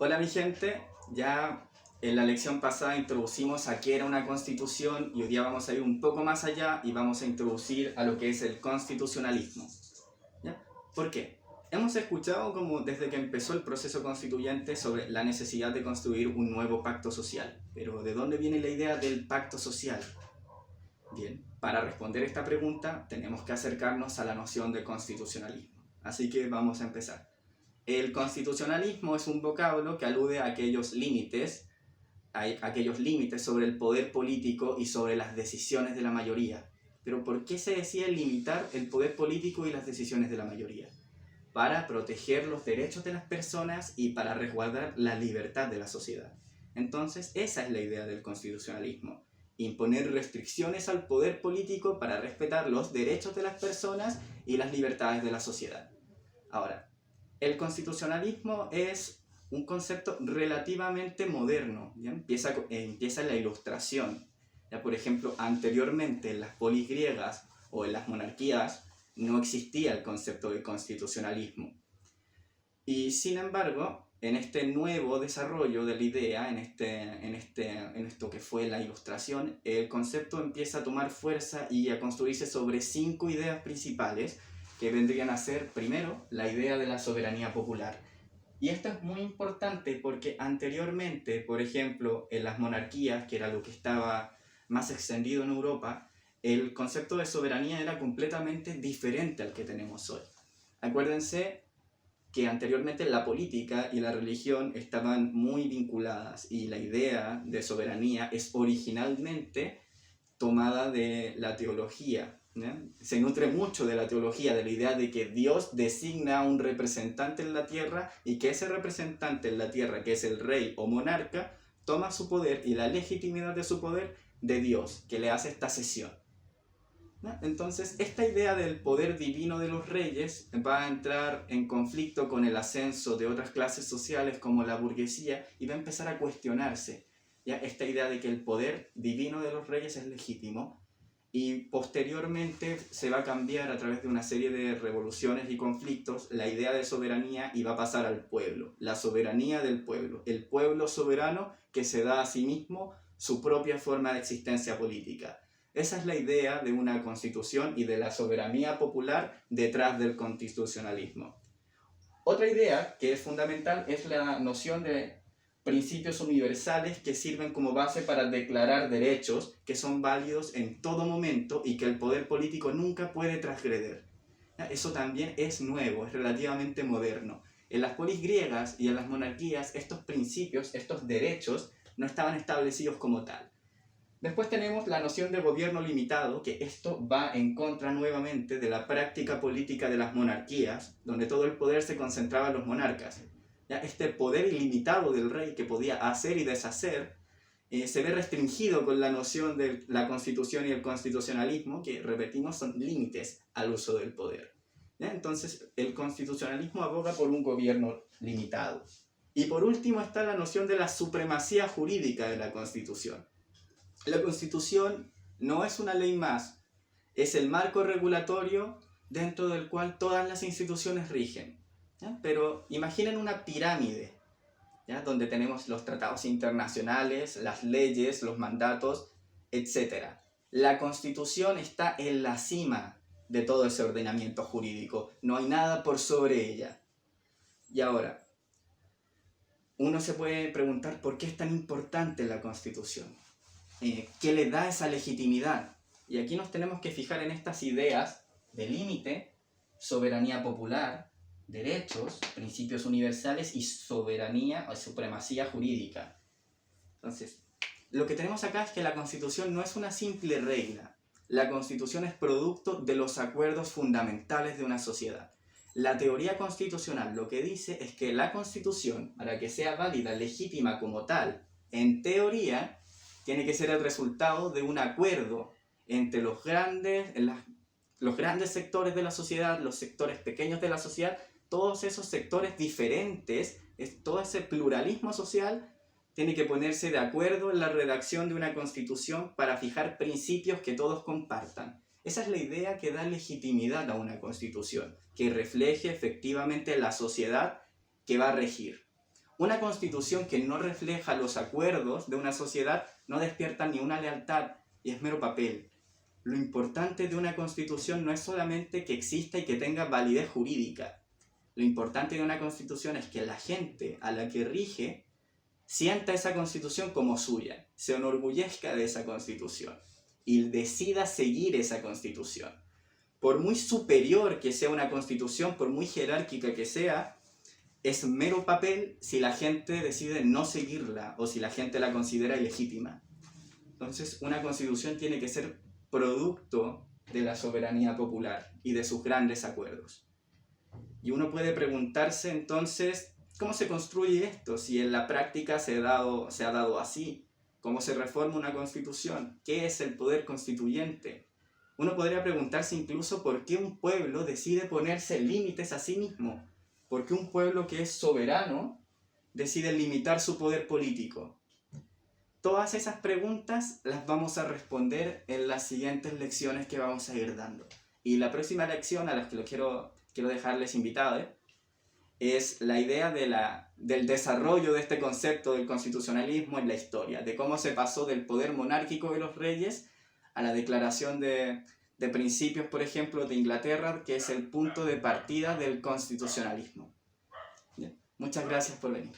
Hola mi gente, ya en la lección pasada introducimos a qué era una constitución y hoy día vamos a ir un poco más allá y vamos a introducir a lo que es el constitucionalismo. ¿Ya? ¿Por qué? Hemos escuchado como desde que empezó el proceso constituyente sobre la necesidad de construir un nuevo pacto social. Pero ¿de dónde viene la idea del pacto social? Bien, para responder esta pregunta tenemos que acercarnos a la noción de constitucionalismo. Así que vamos a empezar. El constitucionalismo es un vocablo que alude a aquellos límites sobre el poder político y sobre las decisiones de la mayoría. Pero ¿por qué se decide limitar el poder político y las decisiones de la mayoría? Para proteger los derechos de las personas y para resguardar la libertad de la sociedad. Entonces, esa es la idea del constitucionalismo. Imponer restricciones al poder político para respetar los derechos de las personas y las libertades de la sociedad. Ahora, el constitucionalismo es un concepto relativamente moderno, ¿ya? Empieza en la Ilustración. ¿Ya? Por ejemplo, anteriormente en las polis griegas o en las monarquías no existía el concepto de constitucionalismo. Y sin embargo, en este nuevo desarrollo de la idea, en esto que fue la Ilustración, el concepto empieza a tomar fuerza y a construirse sobre 5 ideas principales que vendrían a ser, primero, la idea de la soberanía popular. Y esto es muy importante porque anteriormente, por ejemplo, en las monarquías, que era lo que estaba más extendido en Europa, el concepto de soberanía era completamente diferente al que tenemos hoy. Acuérdense que anteriormente la política y la religión estaban muy vinculadas y la idea de soberanía es originalmente tomada de la teología. ¿Ya? Se nutre mucho de la teología, de la idea de que Dios designa a un representante en la tierra y que ese representante en la tierra, que es el rey o monarca, toma su poder y la legitimidad de su poder de Dios, que le hace esta cesión. ¿Ya? Entonces, esta idea del poder divino de los reyes va a entrar en conflicto con el ascenso de otras clases sociales como la burguesía y va a empezar a cuestionarse, ¿ya? Esta idea de que el poder divino de los reyes es legítimo. Y posteriormente se va a cambiar a través de una serie de revoluciones y conflictos la idea de soberanía y va a pasar al pueblo, la soberanía del pueblo, el pueblo soberano que se da a sí mismo su propia forma de existencia política. Esa es la idea de una constitución y de la soberanía popular detrás del constitucionalismo. Otra idea que es fundamental es la noción de principios universales que sirven como base para declarar derechos que son válidos en todo momento y que el poder político nunca puede transgreder. Eso también es nuevo, es relativamente moderno. En las polis griegas y en las monarquías estos principios, estos derechos, no estaban establecidos como tal. Después tenemos la noción de gobierno limitado, que esto va en contra nuevamente de la práctica política de las monarquías, donde todo el poder se concentraba en los monarcas. ¿Ya? Este poder ilimitado del rey que podía hacer y deshacer se ve restringido con la noción de la constitución y el constitucionalismo, que repetimos son límites al uso del poder. ¿Ya? Entonces el constitucionalismo aboga por un gobierno limitado. Y por último está la noción de la supremacía jurídica de la constitución. La Constitución no es una ley más, es el marco regulatorio dentro del cual todas las instituciones rigen. ¿Ya? Pero imaginen una pirámide, ¿ya? Donde tenemos los tratados internacionales, las leyes, los mandatos, etc. La Constitución está en la cima de todo ese ordenamiento jurídico, no hay nada por sobre ella. Y ahora, uno se puede preguntar por qué es tan importante la Constitución. ¿Qué le da esa legitimidad? Y aquí nos tenemos que fijar en estas ideas de límite, soberanía popular, derechos, principios universales y soberanía o supremacía jurídica. Entonces, lo que tenemos acá es que la Constitución no es una simple regla. La Constitución es producto de los acuerdos fundamentales de una sociedad. La teoría constitucional lo que dice es que la Constitución, para que sea válida, legítima como tal, en teoría, tiene que ser el resultado de un acuerdo entre los grandes sectores de la sociedad, los sectores pequeños de la sociedad, todos esos sectores diferentes, todo ese pluralismo social tiene que ponerse de acuerdo en la redacción de una constitución para fijar principios que todos compartan. Esa es la idea que da legitimidad a una constitución, que refleje efectivamente la sociedad que va a regir. Una constitución que no refleja los acuerdos de una sociedad no despierta ni una lealtad y es mero papel. Lo importante de una constitución no es solamente que exista y que tenga validez jurídica. Lo importante de una constitución es que la gente a la que rige sienta esa constitución como suya, se enorgullezca de esa constitución y decida seguir esa constitución. Por muy superior que sea una constitución, por muy jerárquica que sea, es mero papel si la gente decide no seguirla o si la gente la considera ilegítima. Entonces, una constitución tiene que ser producto de la soberanía popular y de sus grandes acuerdos. Y uno puede preguntarse entonces, ¿cómo se construye esto? Si en la práctica se ha dado así. ¿Cómo se reforma una constitución? ¿Qué es el poder constituyente? Uno podría preguntarse incluso por qué un pueblo decide ponerse límites a sí mismo. ¿Por qué un pueblo que es soberano decide limitar su poder político? Todas esas preguntas las vamos a responder en las siguientes lecciones que vamos a ir dando. Y la próxima lección a la que quiero dejarles invitados es la idea del desarrollo de este concepto del constitucionalismo en la historia, de cómo se pasó del poder monárquico de los reyes a la declaración de principios, por ejemplo, de Inglaterra, que es el punto de partida del constitucionalismo. Bien. Muchas gracias por venir.